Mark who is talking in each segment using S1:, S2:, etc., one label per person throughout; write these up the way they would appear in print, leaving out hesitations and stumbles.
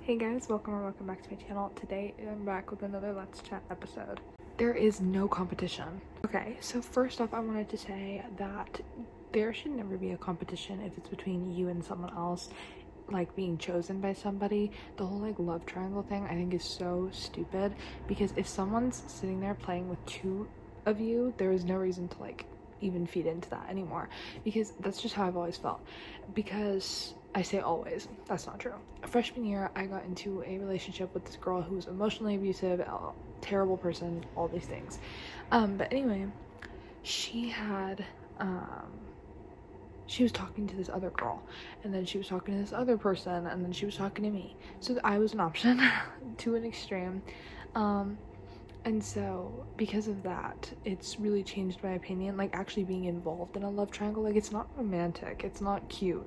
S1: Hey guys, welcome back to my channel. Today I'm back with another Let's Chat episode. There is no competition. Okay, so first off I wanted to say that there should never be a competition if it's between you and someone else, like being chosen by somebody. The whole like love triangle thing I think is so stupid, because if someone's sitting there playing with two of you, there is no reason to like even feed into that anymore, because that's just how I've always felt. Because I say always, that's not true. Freshman year I got into a relationship with this girl who was emotionally abusive, a terrible person, all these things. But anyway, she had she was talking to this other girl, and then she was talking to this other person, and then she was talking to me, so I was an option to an extreme. And so because of that, it's really changed my opinion, like actually being involved in a love triangle. Like, it's not romantic, it's not cute.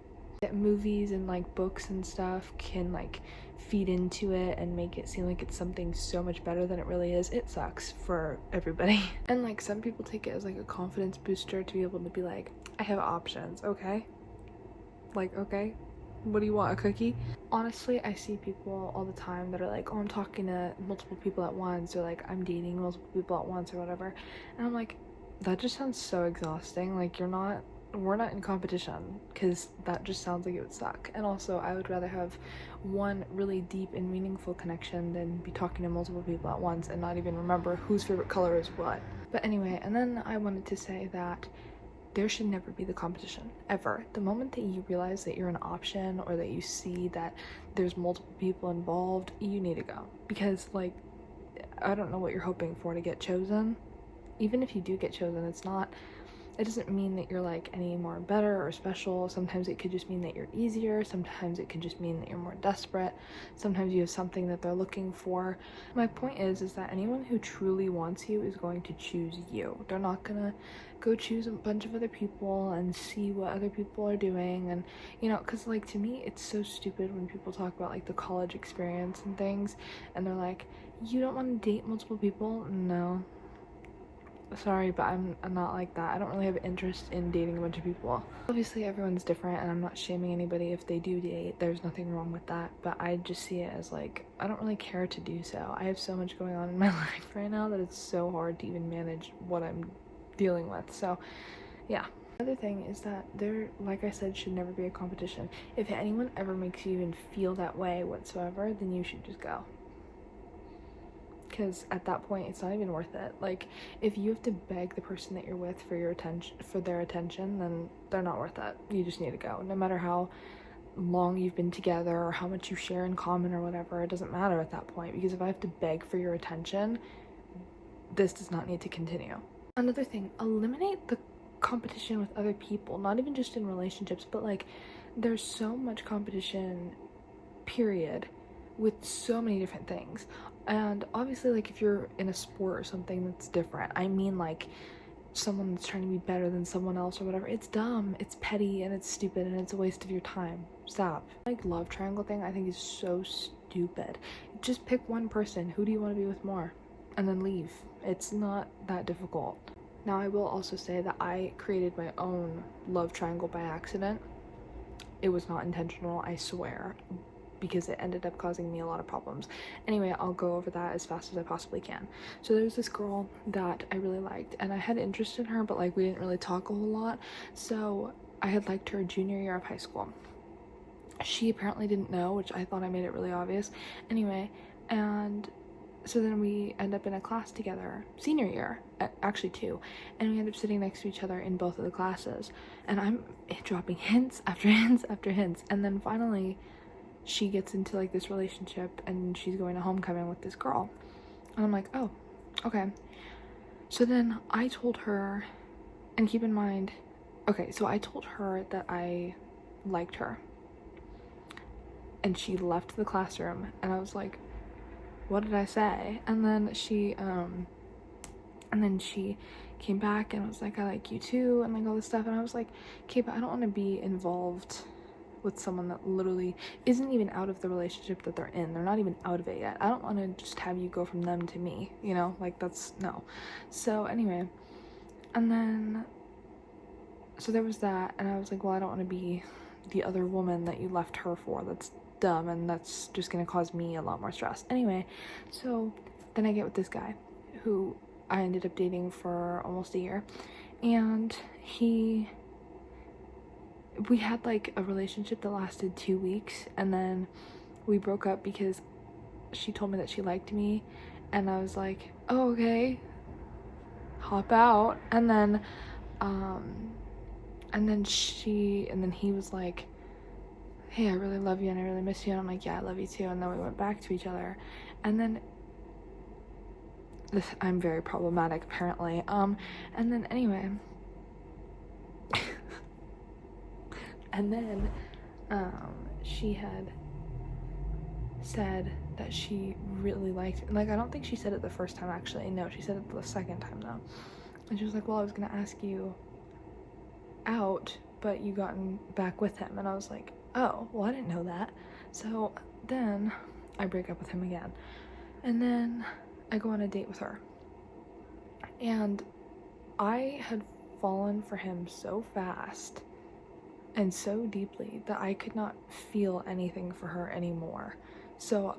S1: Movies and like books and stuff can like feed into it and make it seem like it's something so much better than it really is. It sucks for everybody. And like some people take it as like a confidence booster to be able to be like, I have options. Okay, like, okay, what do you want, a cookie? Honestly, I see people all the time that are like, oh, I'm talking to multiple people at once, or like I'm dating multiple people at once or whatever, and I'm like, that just sounds so exhausting. Like, we're not in competition, because that just sounds like it would suck. And also I would rather have one really deep and meaningful connection than be talking to multiple people at once and not even remember whose favorite color is what. But anyway, and then I wanted to say that there should never be the competition, ever. The moment that you realize that you're an option, or that you see that there's multiple people involved, you need to go. Because like, I don't know what you're hoping for to get chosen. Even if you do get chosen, it doesn't mean that you're like any more better or special. Sometimes it could just mean that you're easier. Sometimes it could just mean that you're more desperate. Sometimes you have something that they're looking for. My point is that anyone who truly wants you is going to choose you. They're not gonna go choose a bunch of other people and see what other people are doing. And you know, because like, to me it's so stupid when people talk about like the college experience and things, and they're like, you don't want to date multiple people. No, sorry, but I'm not like that. I don't really have interest in dating a bunch of people. Obviously everyone's different, and I'm not shaming anybody if they do date. There's nothing wrong with that, but I just see it as like, I don't really care to do so. I have so much going on in my life right now that it's so hard to even manage what I'm dealing with. So yeah. Another thing is that there, like I said, should never be a competition. If anyone ever makes you even feel that way whatsoever, then you should just go. Because at that point it's not even worth it. Like, if you have to beg the person that you're with for their attention, then they're not worth it. You just need to go. No matter how long you've been together or how much you share in common or whatever, it doesn't matter at that point, because if I have to beg for your attention, this does not need to continue. Another thing, eliminate the competition with other people, not even just in relationships, but like, there's so much competition, period, with so many different things. And obviously, like, if you're in a sport or something, that's different. I mean, like, someone that's trying to be better than someone else or whatever, it's dumb, it's petty, and it's stupid, and it's a waste of your time. Stop. Like, love triangle thing I think is so stupid. Just pick one person. Who do you want to be with more? And then leave. It's not that difficult. Now, I will also say that I created my own love triangle by accident. It was not intentional, I swear, because it ended up causing me a lot of problems. Anyway, I'll go over that as fast as I possibly can. So there was this girl that I really liked, and I had interest in her, but like, we didn't really talk a whole lot. So I had liked her junior year of high school. She apparently didn't know, which I thought I made it really obvious. Anyway, and so then we end up in a class together senior year, actually two, and we end up sitting next to each other in both of the classes, and I'm dropping hints after hints after hints, and then finally she gets into like this relationship, and she's going to homecoming with this girl, and I'm like, oh, okay. So then I told her, and keep in mind, okay, so I told her that I liked her, and she left the classroom, and I was like, what did I say? And then she came back and was like, I like you too, and like all this stuff, and I was like, okay, but I don't want to be involved with someone that literally isn't even out of the relationship that they're in. They're not even out of it yet. I don't want to just have you go from them to me, you know, like, that's no. So anyway, and then so there was that, and I was like, well, I don't want to be the other woman that you left her for. That's dumb, and that's just gonna cause me a lot more stress. Anyway, so then I get with this guy who I ended up dating for almost a year, and we had like a relationship that lasted 2 weeks, and then we broke up because she told me that she liked me, and I was like, oh, okay, hop out. And then he was like, hey, I really love you and I really miss you, and I'm like, yeah, I love you too. And then we went back to each other, and then I'm very problematic apparently. And then anyway, and then she had said that she really liked me. Like, I don't think she said it the first time, actually. No, she said it the second time though. And she was like, well, I was gonna ask you out, but you gotten back with him. And I was like, oh, well, I didn't know that. So then I break up with him again, and then I go on a date with her, and I had fallen for him so fast and so deeply that I could not feel anything for her anymore. So,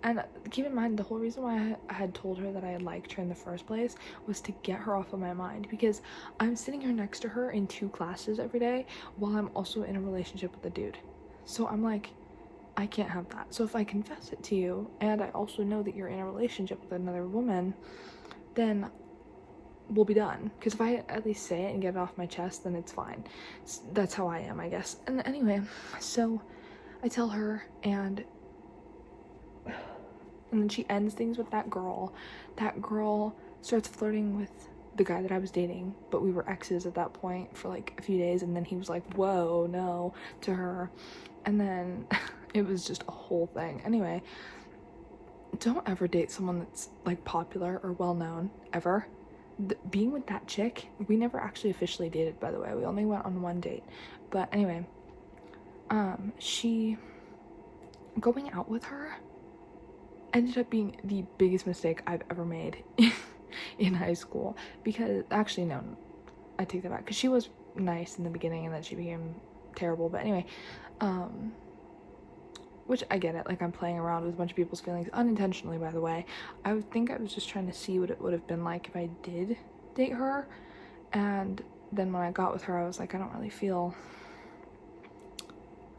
S1: and keep in mind, the whole reason why I had told her that I liked her in the first place was to get her off of my mind, because I'm sitting here next to her in 2 classes every day while I'm also in a relationship with a dude. So I'm like, I can't have that. So if I confess it to you, and I also know that you're in a relationship with another woman, then we'll be done. Because if I at least say it and get it off my chest, then it's fine. That's how I am, I guess. And anyway, so I tell her, and then she ends things with that girl. That girl starts flirting with the guy that I was dating, but we were exes at that point for like a few days, and then he was like, whoa, no, to her. And then it was just a whole thing. Anyway, don't ever date someone that's like popular or well-known, ever. Being with that chick, we never actually officially dated, by the way. We only went on 1 date. But anyway, going out with her ended up being the biggest mistake I've ever made in high school. Because, actually, no, I take that back, because she was nice in the beginning and then she became terrible. But anyway, which I get it, like, I'm playing around with a bunch of people's feelings unintentionally, by the way. I would think I was just trying to see what it would have been like if I did date her, and then when I got with her, I was like, I don't really feel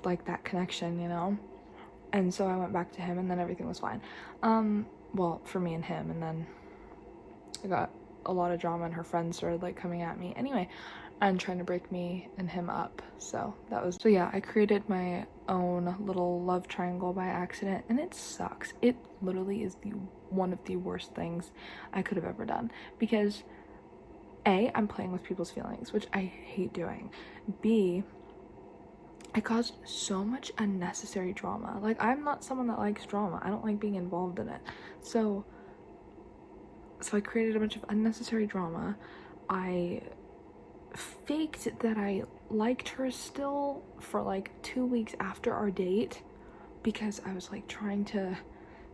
S1: like that connection, you know? And so I went back to him, and then everything was fine. Well, for me and him, and then I got a lot of drama, and her friends started, like, coming at me anyway and trying to break me and him up. So yeah, I created my own little love triangle by accident, and it sucks. It literally is one of the worst things I could have ever done, because A, I'm playing with people's feelings, which I hate doing. B, I caused so much unnecessary drama. Like, I'm not someone that likes drama. I don't like being involved in it. So I created a bunch of unnecessary drama. I faked that I liked her still for like 2 weeks after our date, because I was like trying to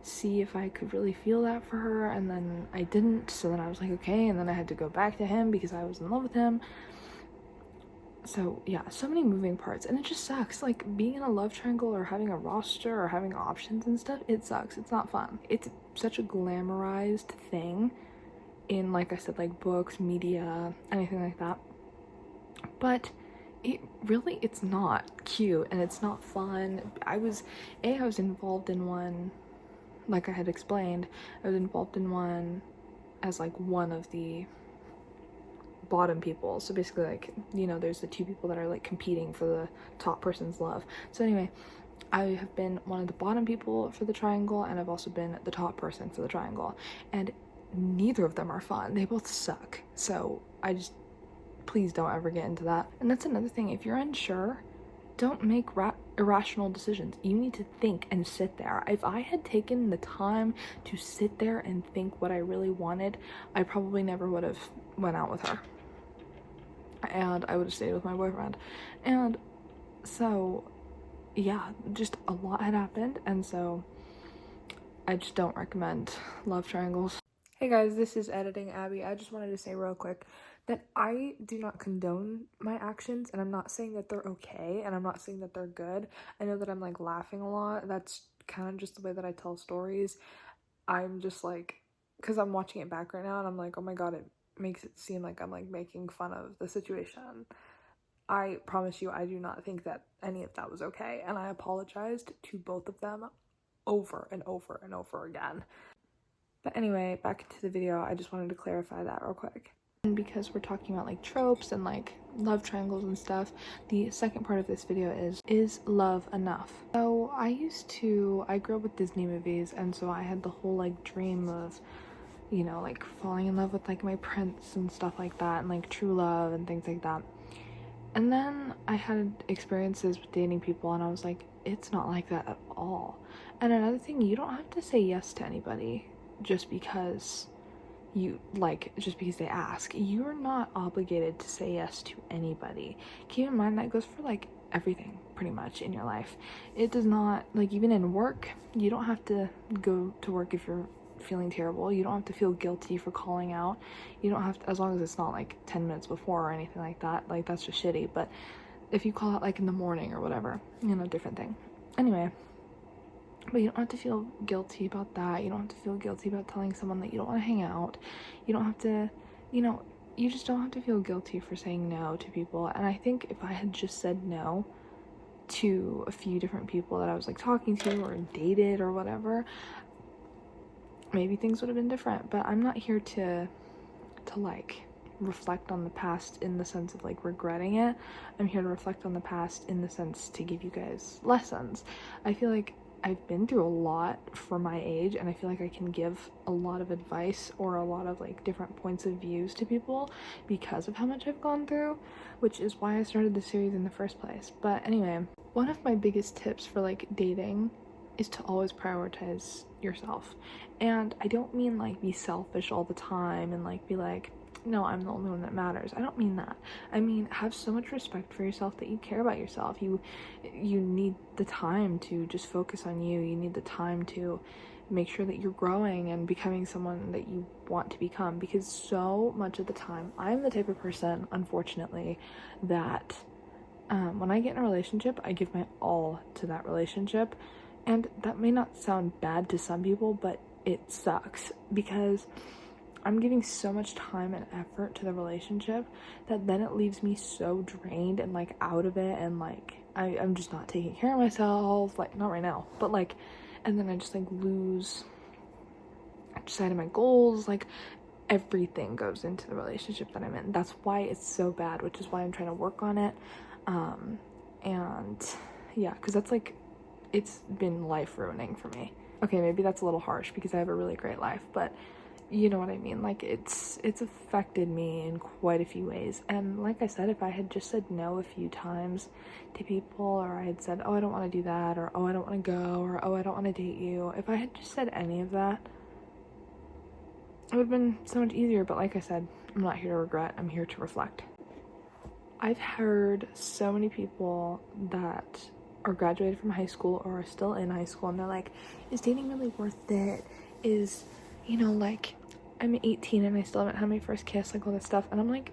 S1: see if I could really feel that for her, and then I didn't. So then I was like, okay, and then I had to go back to him because I was in love with him. So yeah, so many moving parts, and it just sucks. Like, being in a love triangle or having a roster or having options and stuff, it sucks. It's not fun. It's such a glamorized thing in, like I said, like books, media, anything like that. But it's not cute, and it's not fun. I was involved in one, like I had explained. I was involved in one as like one of the bottom people. So basically, like, you know, there's the 2 people that are like competing for the top person's love. So anyway, I have been one of the bottom people for the triangle, and I've also been the top person for the triangle, and neither of them are fun. They both suck. So please don't ever get into that. And that's another thing. If you're unsure, don't make irrational decisions. You need to think and sit there. If I had taken the time to sit there and think what I really wanted, I probably never would have went out with her, and I would have stayed with my boyfriend. And so yeah, just a lot had happened, and so I just don't recommend love triangles. Hey guys, this is Editing Abby. I just wanted to say real quick that I do not condone my actions, and I'm not saying that they're okay, and I'm not saying that they're good. I know that I'm like laughing a lot. That's kind of just the way that I tell stories. I'm just like, because I'm watching it back right now and I'm like, oh my god, it makes it seem like I'm like making fun of the situation. I promise you, I do not think that any of that was okay, and I apologized to both of them over and over and over again. But anyway, back into the video, I just wanted to clarify that real quick. And because we're talking about like tropes and like love triangles and stuff, the second part of this video is love enough? So I grew up with Disney movies, and so I had the whole like dream of, you know, like falling in love with like my prince and stuff like that, and like true love and things like that. And then I had experiences with dating people, and I was like, it's not like that at all. And another thing, you don't have to say yes to anybody just because they ask. You're not obligated to say yes to anybody. Keep in mind that goes for like everything pretty much in your life. It does not, like, even in work, you don't have to go to work if you're feeling terrible. You don't have to feel guilty for calling out. You don't have to, as long as it's not like 10 minutes before or anything like that. Like, that's just shitty. But if you call out like in the morning or whatever, you know, different thing. Anyway, but you don't have to feel guilty about that. You don't have to feel guilty about telling someone that you don't want to hang out. You don't have to, you know, you just don't have to feel guilty for saying no to people. And I think if I had just said no to a few different people that I was like talking to or dated or whatever, maybe things would have been different. But I'm not here to like reflect on the past in the sense of like regretting it. I'm here to reflect on the past in the sense to give you guys lessons. I feel like I've been through a lot for my age, and I feel like I can give a lot of advice or a lot of like different points of views to people because of how much I've gone through, which is why I started the series in the first place. But anyway, one of my biggest tips for like dating is to always prioritize yourself. And I don't mean like be selfish all the time and like be like, no, I'm the only one that matters. I don't mean that. I mean, have so much respect for yourself that you care about yourself. You need the time to just focus on you. You need the time to make sure that you're growing and becoming someone that you want to become, because so much of the time, I'm the type of person, unfortunately, that when I get in a relationship, I give my all to that relationship. And that may not sound bad to some people, but it sucks because I'm giving so much time and effort to the relationship that then it leaves me so drained and like out of it, and like I'm just not taking care of myself, like not right now, but like, and then I just like lose sight of my goals. Like, everything goes into the relationship that I'm in. That's why it's so bad, which is why I'm trying to work on it. And yeah, because that's like, it's been life ruining for me. Okay, maybe that's a little harsh because I have a really great life, but you know what I mean. Like, it's affected me in quite a few ways. And like I said, if I had just said no a few times to people, or I had said, oh, I don't want to do that, or oh, I don't want to go, or oh, I don't want to date you, if I had just said any of that, it would have been so much easier. But like I said, I'm not here to regret, I'm here to reflect. I've heard so many people that are graduated from high school or are still in high school, and they're like, is dating really worth it? Is, you know, like, I'm 18 and I still haven't had my first kiss, like all this stuff. And I'm like,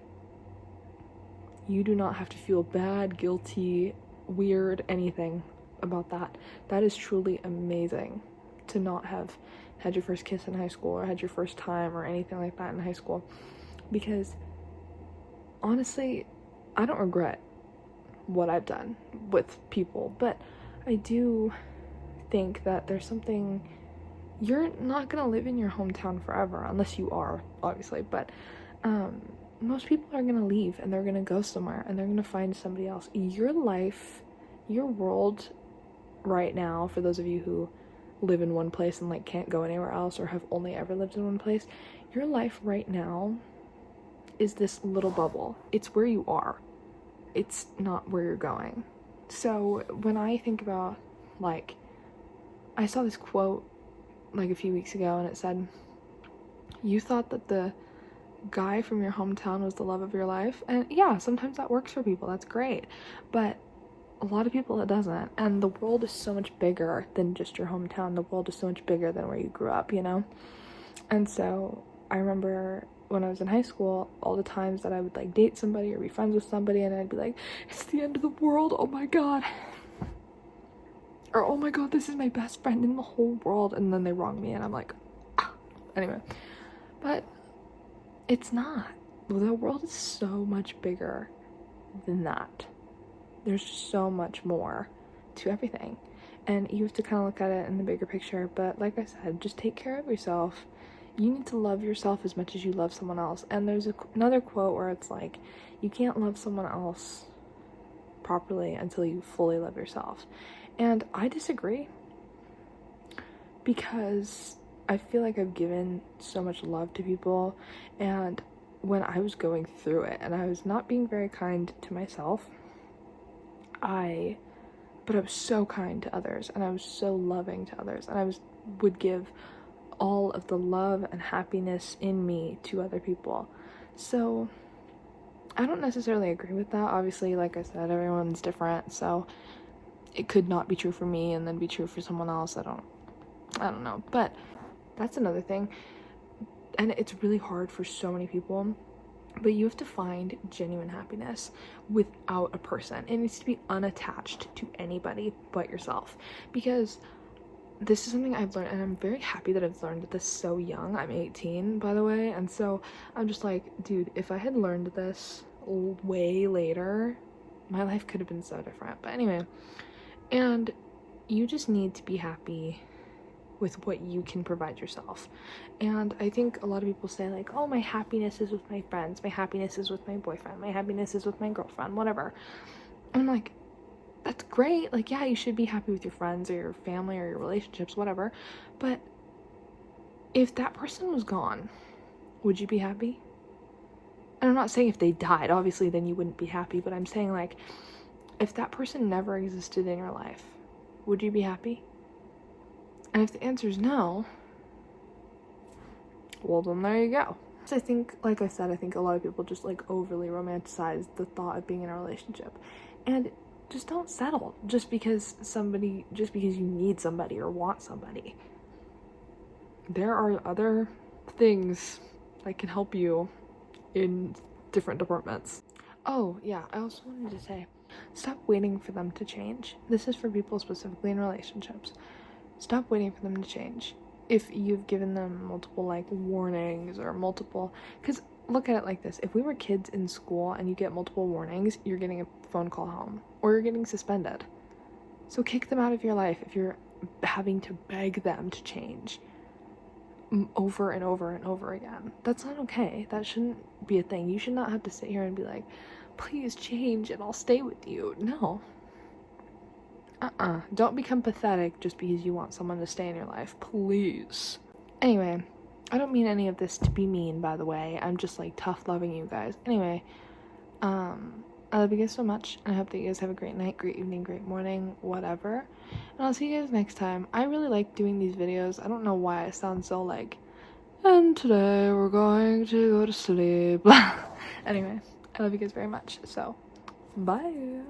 S1: you do not have to feel bad, guilty, weird, anything about that. That is truly amazing to not have had your first kiss in high school or had your first time or anything like that in high school, because honestly, I don't regret what I've done with people, but I do think that there's something, you're not gonna live in your hometown forever, unless you are, obviously, but most people are gonna leave and they're gonna go somewhere and they're gonna find somebody else. Your life, your world right now, for those of you who live in one place and like can't go anywhere else or have only ever lived in one place, your life right now is this little bubble. It's where you are. It's not where you're going. So when I think about, like, I saw this quote like a few weeks ago, and it said, you thought that the guy from your hometown was the love of your life. And yeah, sometimes that works for people, that's great, but a lot of people it doesn't. And the world is so much bigger than just your hometown. The world is so much bigger than where you grew up, you know? And so I remember when I was in high school, all the times that I would like date somebody or be friends with somebody and I'd be like, it's the end of the world, oh my god, or oh my god, this is my best friend in the whole world, and then they wrong me and I'm like, ah. Anyway, but it's not. The world is so much bigger than that. There's so much more to everything, and you have to kind of look at it in the bigger picture. But like I said, just take care of yourself. You need to love yourself as much as you love someone else. And there's another quote where it's like, you can't love someone else properly until you fully love yourself. And I disagree, because I feel like I've given so much love to people, and when I was going through it and I was not being very kind to myself, but I was so kind to others, and I was so loving to others, and I would give all of the love and happiness in me to other people. So I don't necessarily agree with that. Obviously, like I said, everyone's different, so it could not be true for me and then be true for someone else. I don't know, but that's another thing, and it's really hard for so many people. But you have to find genuine happiness without a person. It needs to be unattached to anybody but yourself, because this is something I've learned, and I'm very happy that I've learned this so young. I'm 18, by the way, and so I'm just like, dude, if I had learned this way later, my life could have been so different. But anyway, and you just need to be happy with what you can provide yourself. And I think a lot of people say like, oh, my happiness is with my friends, my happiness is with my boyfriend, my happiness is with my girlfriend, whatever. And I'm like, that's great, like, yeah, you should be happy with your friends or your family or your relationships, whatever, but if that person was gone, would you be happy? And I'm not saying if they died, obviously then you wouldn't be happy, but I'm saying like, if that person never existed in your life, would you be happy? And if the answer is no, well, then there you go. So I think, like I said, I think a lot of people just like overly romanticize the thought of being in a relationship, and just don't settle just because you need somebody or want somebody. There are other things that can help you in different departments. Oh yeah, I also wanted to say, stop waiting for them to change. This is for people specifically in relationships. Stop waiting for them to change. If you've given them multiple like warnings or multiple, because look at it like this, if we were kids in school and you get multiple warnings, you're getting a phone call home or you're getting suspended. So kick them out of your life if you're having to beg them to change over and over and over again. That's not okay. That shouldn't be a thing. You should not have to sit here and be like, please change and I'll stay with you. No. Don't become pathetic just because you want someone to stay in your life, please. Anyway, I don't mean any of this to be mean, by the way. I'm just like tough loving you guys. Anyway, I love you guys so much, and I hope that you guys have a great night, great evening, great morning, whatever. And I'll see you guys next time. I really like doing these videos. I don't know why I sound so like, and today we're going to go to sleep. Anyway, I love you guys very much. So, bye.